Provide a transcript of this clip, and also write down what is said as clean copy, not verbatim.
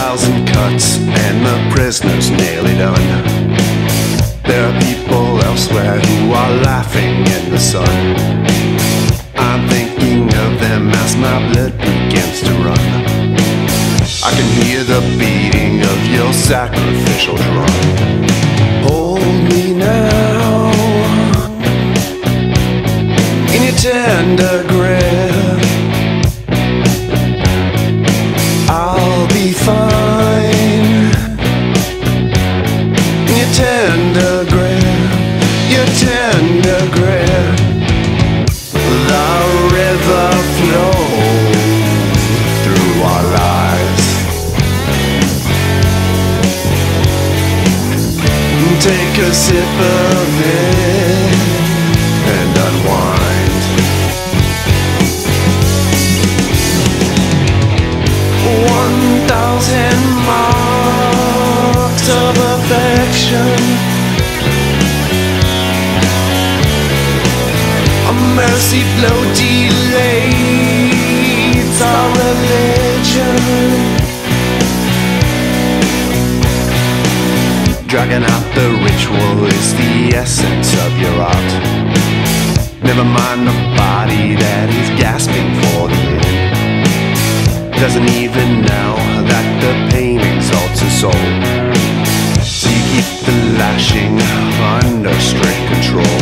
1,000 cuts and the prisoner's nearly done. There are people elsewhere who are laughing in the sun. I'm thinking of them as my blood begins to run. I can hear the beating of your sacrificial drum. Hold me now in your tender grip. I'll be fine in your tender grip, your tender grip. The river flows through our lives. Take a sip of it and unwind. 1,000 marks of affection, a mercy flow delays our religion. Dragging out the ritual is the essence of your art. Never mind the body that is gasping for the wind. Doesn't even know that the pain exalts his soul. So you keep the lashing under strict control.